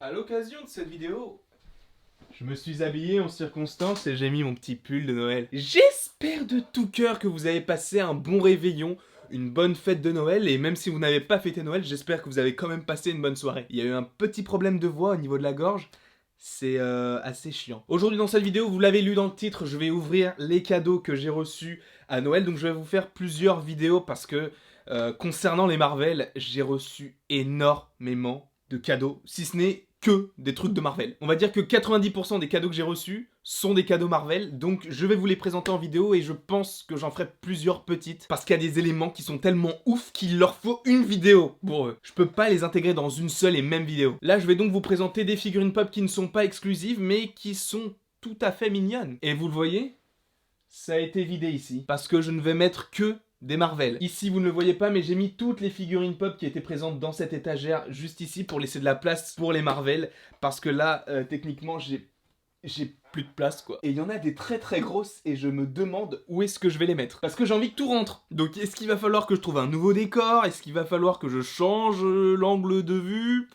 À l'occasion de cette vidéo, je me suis habillé en circonstance et j'ai mis mon petit pull de Noël. J'espère de tout cœur que vous avez passé un bon réveillon, une bonne fête de Noël, et même si vous n'avez pas fêté Noël, j'espère que vous avez quand même passé une bonne soirée. Il y a eu un petit problème de voix au niveau de la gorge, c'est assez chiant. Aujourd'hui dans cette vidéo, vous l'avez lu dans le titre, je vais ouvrir les cadeaux que j'ai reçus à Noël, donc je vais vous faire plusieurs vidéos parce que concernant les Marvel, j'ai reçu énormément de cadeaux, si ce n'est que des trucs de Marvel. On va dire que 90% des cadeaux que j'ai reçus sont des cadeaux Marvel, donc je vais vous les présenter en vidéo et je pense que j'en ferai plusieurs petites parce qu'il y a des éléments qui sont tellement ouf qu'il leur faut une vidéo pour eux. Je peux pas les intégrer dans une seule et même vidéo. Là, je vais donc vous présenter des figurines pop qui ne sont pas exclusives mais qui sont tout à fait mignonnes. Et vous le voyez, ça a été vidé ici parce que je ne vais mettre que des Marvel. Ici, vous ne le voyez pas, mais j'ai mis toutes les figurines pop qui étaient présentes dans cette étagère juste ici pour laisser de la place pour les Marvel. Parce que là, techniquement, j'ai plus de place, quoi. Et il y en a des très très grosses et je me demande où est-ce que je vais les mettre. Parce que j'ai envie que tout rentre. Donc, est-ce qu'il va falloir que je trouve un nouveau décor? Est-ce qu'il va falloir que je change l'angle de vue?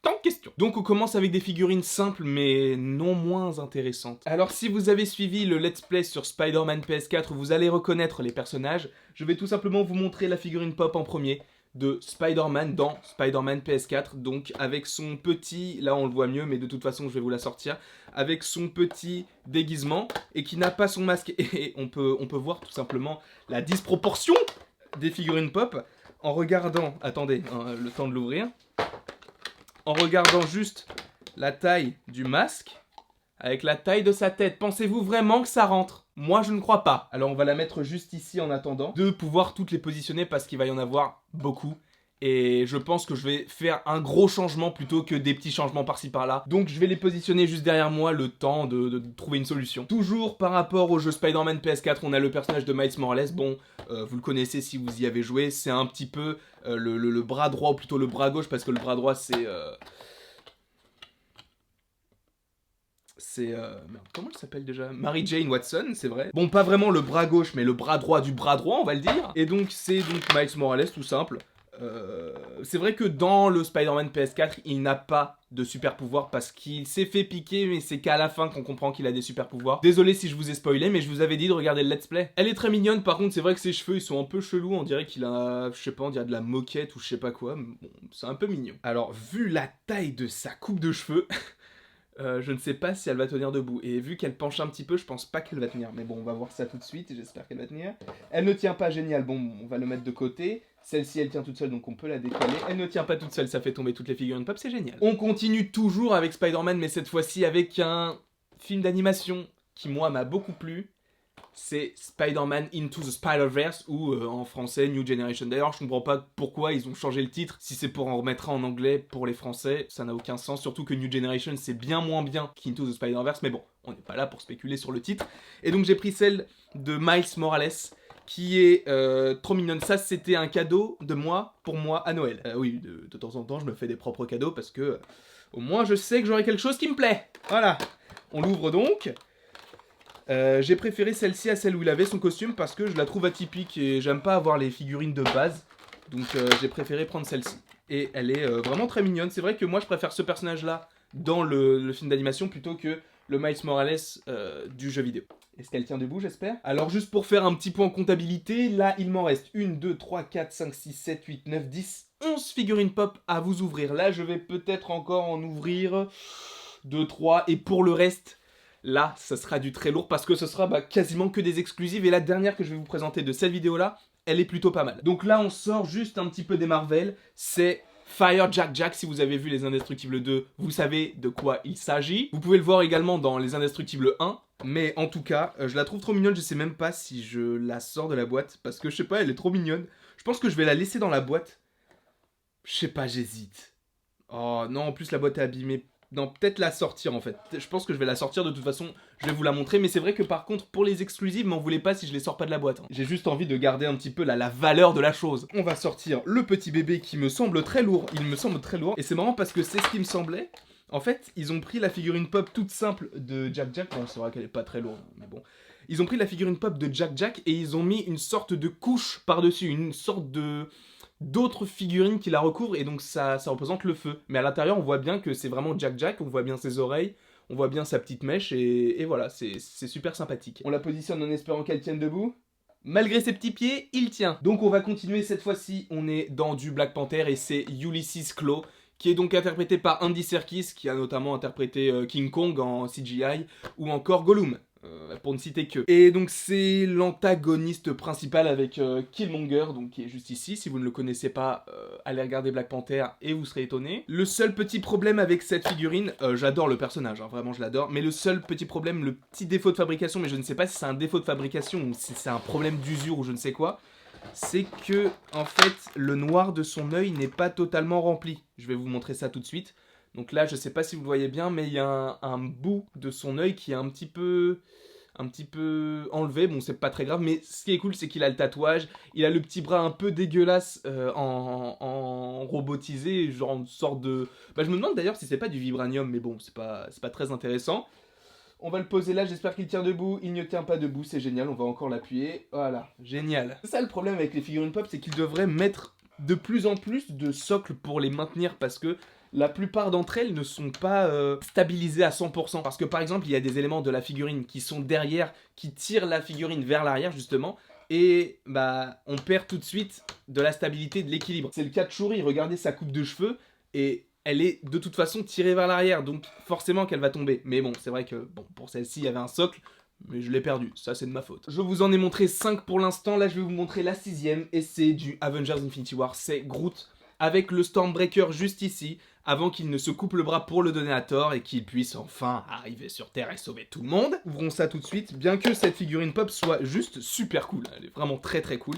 Tant de questions. Donc on commence avec des figurines simples mais non moins intéressantes. Alors si vous avez suivi le let's play sur Spider-Man PS4, vous allez reconnaître les personnages. Je vais tout simplement vous montrer la figurine pop en premier de Spider-Man dans Spider-Man PS4, donc avec son petit, là on le voit mieux mais de toute façon je vais vous la sortir, avec son petit déguisement et qui n'a pas son masque. Et on peut voir tout simplement la disproportion des figurines pop en regardant, attendez, hein, le temps de l'ouvrir, en regardant juste la taille du masque avec la taille de sa tête. Pensez-vous vraiment que ça rentre? Moi, je ne crois pas. Alors, on va la mettre juste ici en attendant de pouvoir toutes les positionner parce qu'il va y en avoir beaucoup. Et je pense que je vais faire un gros changement plutôt que des petits changements par-ci par-là. Donc je vais les positionner juste derrière moi le temps de trouver une solution. Toujours par rapport au jeu Spider-Man PS4, on a le personnage de Miles Morales. Bon, vous le connaissez si vous y avez joué. C'est un petit peu le bras droit ou plutôt le bras gauche parce que le bras droit c'est... merde, comment elle s'appelle déjà? Mary Jane Watson, c'est vrai. Bon, pas vraiment le bras gauche, mais le bras droit du bras droit, on va le dire. Et donc, c'est donc Miles Morales, tout simple. C'est vrai que dans le Spider-Man PS4, il n'a pas de super pouvoir parce qu'il s'est fait piquer, mais c'est qu'à la fin qu'on comprend qu'il a des super pouvoirs. Désolé si je vous ai spoilé, mais je vous avais dit de regarder le let's play. Elle est très mignonne, par contre, c'est vrai que ses cheveux, ils sont un peu chelous, on dirait qu'il a, je sais pas, on dirait de la moquette ou je sais pas quoi. Bon, c'est un peu mignon. Alors, vu la taille de sa coupe de cheveux... je ne sais pas si elle va tenir debout. Et vu qu'elle penche un petit peu, je pense pas qu'elle va tenir. Mais bon, on va voir ça tout de suite et j'espère qu'elle va tenir. Elle ne tient pas, génial. Bon, on va le mettre de côté. Celle-ci, elle tient toute seule, donc on peut la décaler. Elle ne tient pas toute seule, ça fait tomber toutes les figurines pop, c'est génial. On continue toujours avec Spider-Man, mais cette fois-ci avec un film d'animation qui, moi, m'a beaucoup plu. C'est Spider-Man Into the Spider-Verse ou en français New Generation. D'ailleurs, je comprends pas pourquoi ils ont changé le titre. Si c'est pour en remettre un en anglais pour les Français, ça n'a aucun sens. Surtout que New Generation c'est bien moins bien qu'Into the Spider-Verse. Mais bon, on n'est pas là pour spéculer sur le titre. Et donc j'ai pris celle de Miles Morales qui est trop mignonne. Ça, c'était un cadeau de moi pour moi à Noël. Oui, de temps en temps, je me fais des propres cadeaux parce que au moins je sais que j'aurai quelque chose qui me plaît. Voilà. On l'ouvre donc. J'ai préféré celle-ci à celle où il avait son costume parce que je la trouve atypique et j'aime pas avoir les figurines de base. Donc j'ai préféré prendre celle-ci. Et elle est vraiment très mignonne. C'est vrai que moi je préfère ce personnage-là dans le film d'animation plutôt que le Miles Morales du jeu vidéo. Est-ce qu'elle tient debout, j'espère? Alors juste pour faire un petit point en comptabilité, là il m'en reste 1, 2, 3, 4, 5, 6, 7, 8, 9, 10, 11 figurines pop à vous ouvrir. Là je vais peut-être encore en ouvrir 2, 3 et pour le reste... Là, ça sera du très lourd parce que ce sera quasiment que des exclusives. Et la dernière que je vais vous présenter de cette vidéo-là, elle est plutôt pas mal. Donc là, on sort juste un petit peu des Marvel. C'est Fire Jack Jack. Si vous avez vu Les Indestructibles 2, vous savez de quoi il s'agit. Vous pouvez le voir également dans Les Indestructibles 1. Mais en tout cas, je la trouve trop mignonne. Je sais même pas si je la sors de la boîte. Parce que je sais pas, elle est trop mignonne. Je pense que je vais la laisser dans la boîte. Je sais pas, j'hésite. Oh non, en plus la boîte est abîmée. Non, peut-être la sortir en fait. Je pense que je vais la sortir de toute façon. Je vais vous la montrer. Mais c'est vrai que par contre, pour les exclusives, m'en voulez pas si je les sors pas de la boîte. J'ai juste envie de garder un petit peu la valeur de la chose. On va sortir le petit bébé qui me semble très lourd. Il me semble très lourd. Et c'est marrant parce que c'est ce qui me semblait. En fait, ils ont pris la figurine pop toute simple de Jack Jack. Bon, c'est vrai qu'elle est pas très lourde, mais bon. Ils ont pris la figurine pop de Jack Jack et ils ont mis une sorte de couche par-dessus. Une sorte de... d'autres figurines qui la recouvrent et donc ça représente le feu. Mais à l'intérieur, on voit bien que c'est vraiment Jack Jack, on voit bien ses oreilles, on voit bien sa petite mèche et voilà, c'est super sympathique. On la positionne en espérant qu'elle tienne debout. Malgré ses petits pieds, il tient. Donc on va continuer cette fois-ci, on est dans du Black Panther et c'est Ulysses Klaue, qui est donc interprété par Andy Serkis, qui a notamment interprété King Kong en CGI, ou encore Gollum, pour ne citer que. Et donc c'est l'antagoniste principal avec Killmonger, donc qui est juste ici. Si vous ne le connaissez pas, allez regarder Black Panther et vous serez étonné. Le seul petit problème avec cette figurine, j'adore le personnage, hein, vraiment je l'adore, mais le seul petit problème, le petit défaut de fabrication, mais je ne sais pas si c'est un défaut de fabrication ou si c'est un problème d'usure ou je ne sais quoi, c'est que, en fait, le noir de son œil n'est pas totalement rempli. Je vais vous montrer ça tout de suite. Donc là, je sais pas si vous le voyez bien, mais il y a un bout de son œil qui est un petit peu enlevé. Bon, c'est pas très grave, mais ce qui est cool, c'est qu'il a le tatouage. Il a le petit bras un peu dégueulasse en robotisé, genre une sorte de... Bah, je me demande d'ailleurs si c'est pas du vibranium, mais bon, c'est pas très intéressant. On va le poser là, j'espère qu'il tient debout. Il ne tient pas debout, c'est génial, on va encore l'appuyer. Voilà, génial. C'est ça le problème avec les figurines pop, c'est qu'ils devraient mettre de plus en plus de socles pour les maintenir parce que la plupart d'entre elles ne sont pas stabilisées à 100%. Parce que par exemple, il y a des éléments de la figurine qui sont derrière, qui tirent la figurine vers l'arrière justement. Et bah, on perd tout de suite de la stabilité, de l'équilibre. C'est le cas de Shuri, regardez sa coupe de cheveux et... elle est de toute façon tirée vers l'arrière, donc forcément qu'elle va tomber. Mais bon, c'est vrai que bon, pour celle-ci, il y avait un socle, mais je l'ai perdu, ça c'est de ma faute. Je vous en ai montré 5 pour l'instant, là je vais vous montrer la 6ème, et c'est du Avengers Infinity War, c'est Groot, avec le Stormbreaker juste ici, avant qu'il ne se coupe le bras pour le donner à Thor, et qu'il puisse enfin arriver sur Terre et sauver tout le monde. Ouvrons ça tout de suite, bien que cette figurine pop soit juste super cool, elle est vraiment très très cool.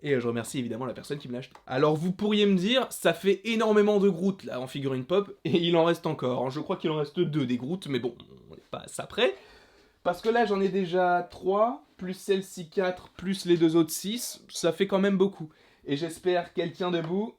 Et je remercie évidemment la personne qui me l'a acheté. Alors vous pourriez me dire, ça fait énormément de Groot là en figurine pop, et il en reste encore. Je crois qu'il en reste 2 des Groot, mais bon, on n'est pas à ça près. Parce que là j'en ai déjà 3, plus celle-ci 4, plus les 2 autres 6, ça fait quand même beaucoup. Et j'espère qu'elle tient debout.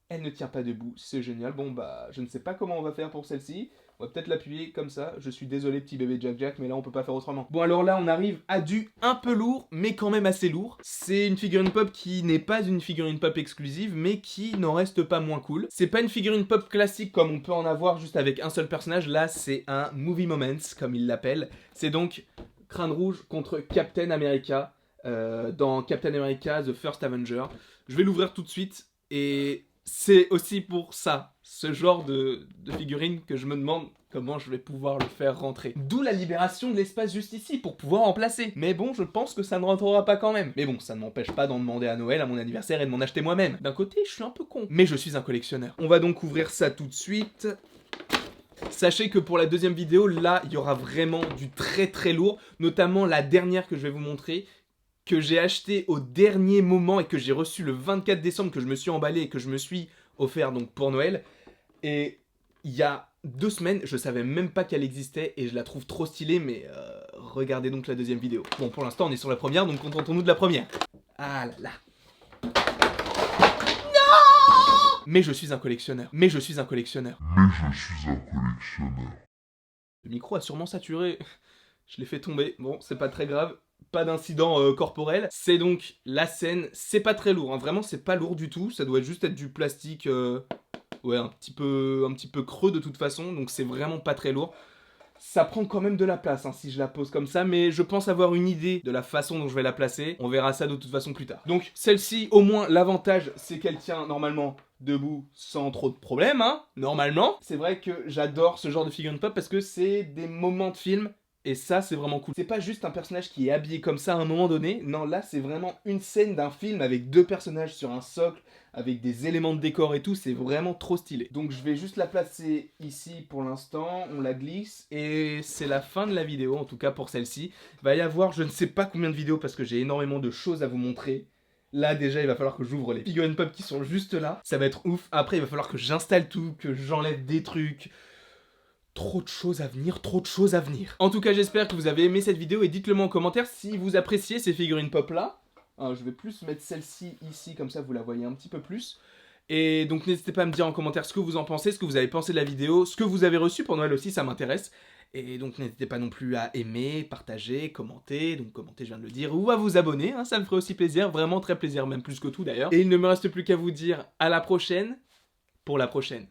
Elle ne tient pas debout, c'est génial. Bon bah, je ne sais pas comment on va faire pour celle-ci. On va peut-être l'appuyer comme ça. Je suis désolé petit bébé Jack Jack, mais là on peut pas faire autrement. Bon alors là on arrive à du un peu lourd, mais quand même assez lourd. C'est une figurine pop qui n'est pas une figurine pop exclusive, mais qui n'en reste pas moins cool. C'est pas une figurine pop classique comme on peut en avoir juste avec un seul personnage. Là c'est un Movie Moments, comme il l'appelle. C'est donc Crâne Rouge contre Captain America dans Captain America The First Avenger. Je vais l'ouvrir tout de suite et... c'est aussi pour ça, ce genre de figurine que je me demande comment je vais pouvoir le faire rentrer. D'où la libération de l'espace juste ici, pour pouvoir en placer. Mais bon, je pense que ça ne rentrera pas quand même. Mais bon, ça ne m'empêche pas d'en demander à Noël, à mon anniversaire, et de m'en acheter moi-même. D'un côté, je suis un peu con. Mais je suis un collectionneur. On va donc ouvrir ça tout de suite. Sachez que pour la deuxième vidéo, là, il y aura vraiment du très très lourd. Notamment la dernière que je vais vous montrer, que j'ai acheté au dernier moment et que j'ai reçu le 24 décembre, que je me suis emballé et que je me suis offert donc pour Noël. Et il y a 2 semaines, je savais même pas qu'elle existait et je la trouve trop stylée, mais regardez donc la deuxième vidéo. Bon, pour l'instant on est sur la première, donc contentons-nous de la première. Ah là là. Non! Mais je suis un collectionneur. Mais je suis un collectionneur. Le micro a sûrement saturé. Je l'ai fait tomber. Bon, c'est pas très grave. Pas d'incident corporel. C'est donc la scène. C'est pas très lourd, hein. Vraiment c'est pas lourd du tout. Ça doit juste être du plastique ouais, un petit peu creux de toute façon. Donc c'est vraiment pas très lourd. Ça prend quand même de la place hein, si je la pose comme ça. Mais je pense avoir une idée de la façon dont je vais la placer. On verra ça de toute façon plus tard. Donc celle-ci, au moins l'avantage c'est qu'elle tient normalement debout sans trop de problèmes, hein, normalement. C'est vrai que j'adore ce genre de figurine pop parce que c'est des moments de film. Et ça, c'est vraiment cool. C'est pas juste un personnage qui est habillé comme ça à un moment donné. Non, là, c'est vraiment une scène d'un film avec 2 personnages sur un socle, avec des éléments de décor et tout. C'est vraiment trop stylé. Donc, je vais juste la placer ici pour l'instant. On la glisse. Et c'est la fin de la vidéo, en tout cas pour celle-ci. Il va y avoir je ne sais pas combien de vidéos parce que j'ai énormément de choses à vous montrer. Là, déjà, il va falloir que j'ouvre les figurines pop qui sont juste là. Ça va être ouf. Après, il va falloir que j'installe tout, que j'enlève des trucs... Trop de choses à venir, trop de choses à venir. En tout cas, j'espère que vous avez aimé cette vidéo et dites-le moi en commentaire si vous appréciez ces figurines pop là. Je vais plus mettre celle-ci ici, comme ça vous la voyez un petit peu plus. Et donc n'hésitez pas à me dire en commentaire ce que vous en pensez, ce que vous avez pensé de la vidéo, ce que vous avez reçu pour Noël aussi, ça m'intéresse. Et donc n'hésitez pas non plus à aimer, partager, commenter, donc commenter je viens de le dire, ou à vous abonner, hein, ça me ferait aussi plaisir, vraiment très plaisir, même plus que tout d'ailleurs. Et il ne me reste plus qu'à vous dire à la prochaine, pour la prochaine.